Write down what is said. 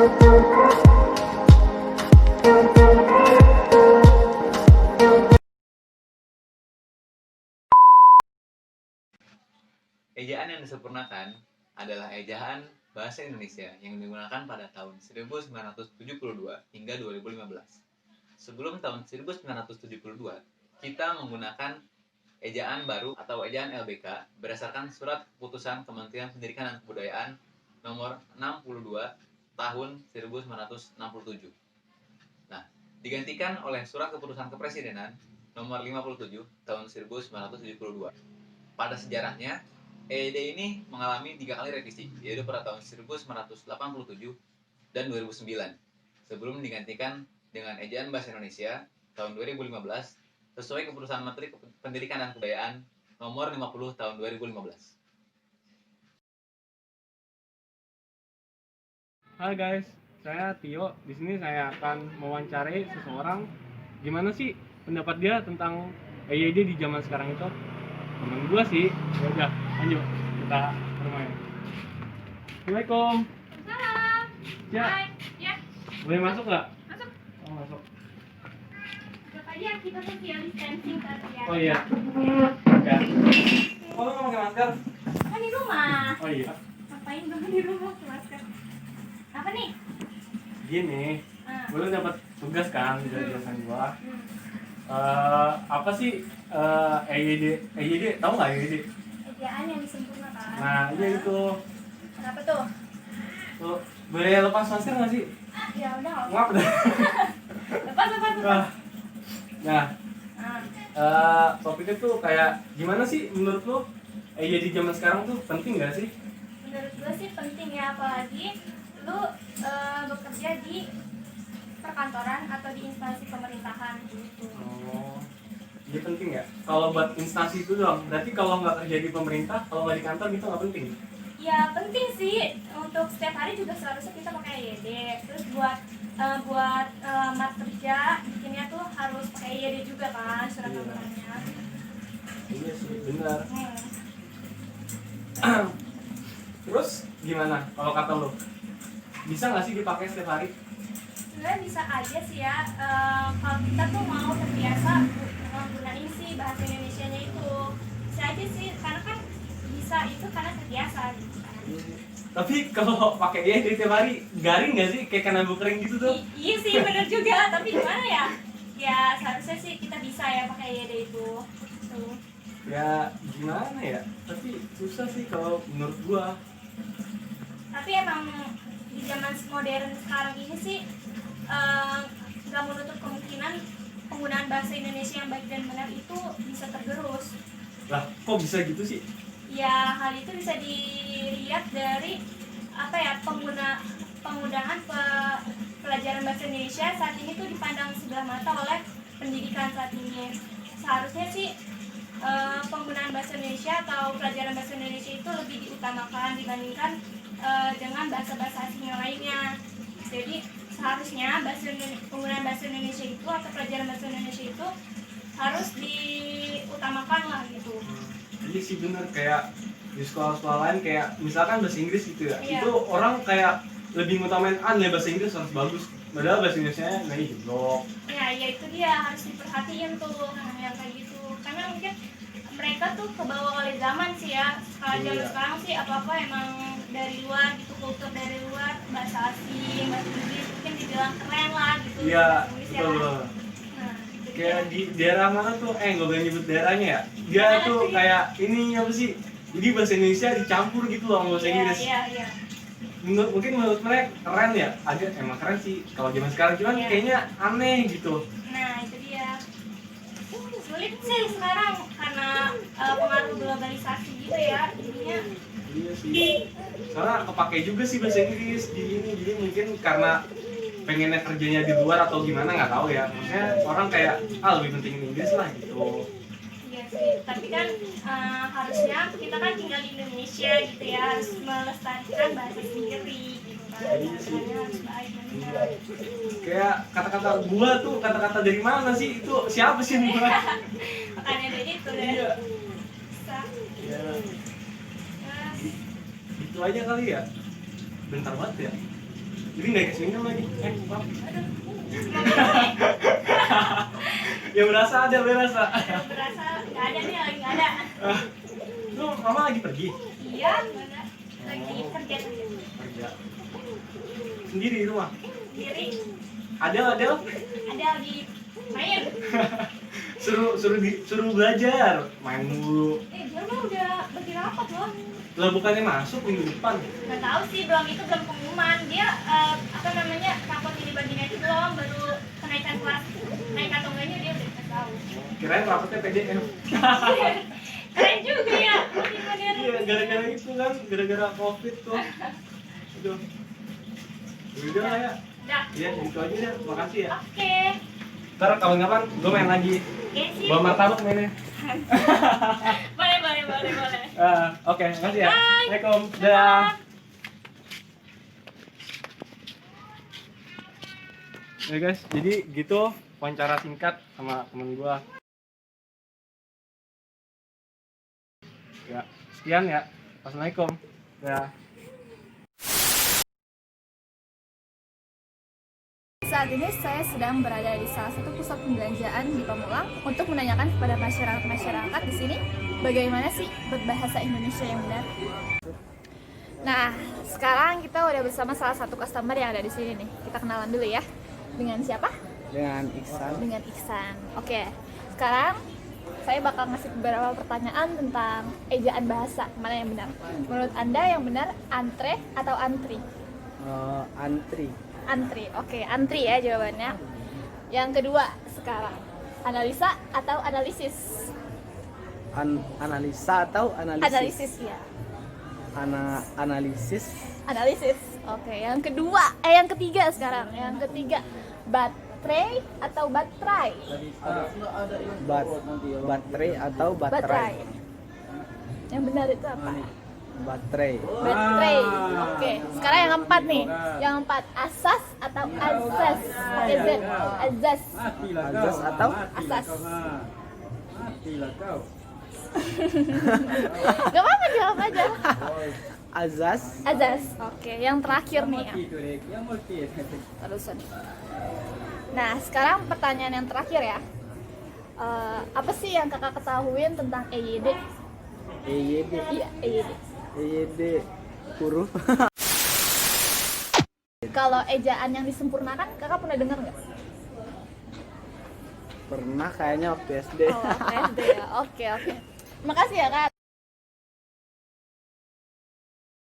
Ejaan yang disempurnakan adalah ejaan bahasa Indonesia yang digunakan pada tahun 1972 hingga 2015. Sebelum tahun 1972, kita menggunakan ejaan baru atau ejaan LBK berdasarkan Surat Keputusan Kementerian Pendidikan dan Kebudayaan nomor 62 tahun 1967. Nah, digantikan oleh Surat Keputusan Kepresidenan nomor 57 tahun 1972. Pada sejarahnya, EED ini mengalami 3 kali revisi, yaitu pada tahun 1987 dan 2009, sebelum digantikan dengan ejaan bahasa Indonesia tahun 2015 sesuai Keputusan Menteri Pendidikan dan Kebudayaan nomor 50 tahun 2015. Hai guys, saya Tio. Di sini saya akan mewawancarai seseorang. Gimana sih pendapat dia tentang EYD di zaman sekarang itu? Temen gue sih. Ya udah, lanjut kita bermain. Assalamualaikum. Salam. Ya. Hai. Ya. Boleh masuk nggak? Masuk. Oh, masuk. Anggap aja kita social distancing tadi ya. Oh iya. Ya. Oh, lu mau pakai masker? Kan di rumah. Oh iya. Ngapain dong di rumah pakai masker? Apa nih? Gini, gue dapat tugas kan dari jurusan gua. Apa sih EYD? EYD tahu nggak EYD? Ejaan yang disempurnakan. Nah, iya itu. Kenapa tuh? Tuh, boleh lepas masker nggak sih? Ya udah. Ngap dah. Lepas. Nah, Nah, topiknya tuh kayak gimana sih menurut lo EYD zaman sekarang tuh penting nggak sih? menurut gue sih penting ya, apalagi lu bekerja di perkantoran atau di instansi pemerintahan gitu. Oh, iya penting ya. Kalau buat instansi itu doang. Berarti kalau nggak kerja di pemerintah, kalau nggak di kantor gitu nggak penting. Ya penting sih, untuk setiap hari juga seharusnya kita pakai EYD. Terus buat lamar kerja bikinnya tuh harus pakai EYD juga kan, surat Iya. lamarannya. Iya sih, benar. Hmm. Terus gimana kalau kata lo? Bisa nggak sih dipakai setiap hari? Sebenarnya bisa aja sih ya, kalau kita tuh mau terbiasa menggunakan sih bahasa Indonesianya itu. Bisa aja sih, karena kan bisa itu karena terbiasa gitu kan. Tapi kalau pakai EYD tiap hari garing nggak sih kayak kena bau kering gitu tuh? Iya sih, bener juga, tapi gimana ya? Ya seharusnya sih kita bisa ya pakai EYD itu. Tuh. Ya gimana ya? Tapi susah sih kalau menurut gua. Tapi emang di zaman modern sekarang ini sih nggak menutup kemungkinan penggunaan bahasa Indonesia yang baik dan benar itu bisa tergerus. Lah, kok bisa gitu sih? Ya hal itu bisa dilihat dari apa ya, penggunaan pelajaran bahasa Indonesia saat ini tuh dipandang sebelah mata oleh pendidikan saat ini. Seharusnya sih penggunaan bahasa Indonesia atau pelajaran bahasa Indonesia itu lebih diutamakan dibandingkan dengan bahasa-bahasa asing yang lainnya. Jadi seharusnya penggunaan bahasa Indonesia itu atau pelajaran bahasa Indonesia itu harus diutamakan lah gitu. Iya sih bener, kayak di sekolah-sekolah lain kayak misalkan bahasa Inggris gitu ya. Iya. Itu orang kayak lebih ngutamain bahasa Inggris harus bagus. Padahal bahasa Indonesia nah jeblok. Ya itu dia, harus diperhatiin tuh yang kayak gitu. Karena mungkin mereka tuh kebawa oleh zaman sih ya. Kalau zaman Iya. sekarang sih apa-apa emang dari luar gitu, kultur dari luar, bahasa asing, bahasa Inggris mungkin dibilang keren lah gitu. Iya, bahasa Inggris ya. betul. Nah, gitu Kayak dia. di daerah mana tuh, nggak boleh nyebut daerahnya ya. Dia Mana tuh sih? kayak ini apa sih? Jadi bahasa Indonesia dicampur gitu loh sama bahasa Inggris. Iya. Mungkin menurut mereka keren ya. Ada emang keren sih kalau zaman sekarang, cuman Iya. kayaknya aneh gitu. Nah, itu dia. Sulit sih sekarang karena pengaruh globalisasi gitu ya. Jadinya Iya sih. Soalnya kepake juga sih bahasa Inggris di ini. Jadi mungkin karena pengennya kerjanya di luar atau gimana nggak tahu ya. Maksudnya orang kayak lebih penting Inggris lah gitu. iya sih, tapi kan harusnya kita kan tinggal di Indonesia gitu ya, harus melestarikan bahasa sendiri gitu kan. Iya sih. Bahasanya harus baik dan benar. Kayak kata-kata gua tuh kata-kata dari mana sih? Itu siapa sih yang buat? Makanya dari itu deh. Iya. Bisa. Ya, Terus, itu aja kali ya. Bentar banget ya. Jadi nggak kesenyum lagi. Maaf. Aduh. Ya berasa ada, berasa. Berasa nggak ada nih, lagi nggak ada. Lu mama lagi pergi? Iya, mana? Lagi kerja Kerja. Sendiri di rumah? sendiri. Ada. Ada lagi main. Suruh belajar. Main mulu. Dia mah udah bagi rapat loh. Lah bukannya masuk minggu depan? Nggak tahu sih, belum pengumuman. Dia apa namanya, rapot ini bagian itu belum, baru kenaikan kelas. Naik atau enggaknya dia udah nggak tahu. Kirain rapotnya PDF. Keren juga ya, modern. Iya, gara-gara itu kan, gara-gara COVID tuh. Aduh. Udah lah ya. Udah. Iya, gitu aja deh. Makasih ya. Oke. Ntar kapan-kapan gue main lagi. Oke sih. Bawa martabak mainnya. Boleh. Oke, makasih ya. Bye. Assalamualaikum. Dah. Ya guys, jadi gitu wawancara singkat sama temen gua. Ya, sekian ya. Assalamualaikum. Ya. Saat ini saya sedang berada di salah satu pusat pembelanjaan di Pamulang untuk menanyakan kepada masyarakat di sini bagaimana sih berbahasa Indonesia yang benar. Nah, sekarang kita udah bersama salah satu customer yang ada di sini nih. Kita kenalan dulu ya. Dengan siapa? Dengan Iksan. Dengan Iksan. Oke. Sekarang saya bakal ngasih beberapa pertanyaan tentang ejaan bahasa. Mana yang benar? Menurut Anda yang benar antre atau antri? Antri. Antri. Oke, antri ya jawabannya. Yang kedua sekarang, analisa atau analisis? Analisa atau analisis? Analisis ya. Analisis. Analisis. Oke, yang ketiga sekarang. Yang ketiga, baterai atau batrai? Baterai atau Batrai. Yang benar itu apa? Baterai. Baterai. Oke, sekarang yang keempat nih. Yang keempat, asas atau azas? Pakai Z. Azas. Azas atau Asas. Gak apa-apa, jawab aja. azas. Azas. Oke, yang terakhir nih ya. Terusan. Nah, sekarang pertanyaan yang terakhir ya. Apa sih yang kakak ketahuin tentang EYD? EYD. Iya, EYD. EYD huruf. Kalau ejaan yang disempurnakan, kakak pernah dengar nggak? Pernah kayaknya waktu SD. Oh, SD ya. Oke. Makasih ya kak.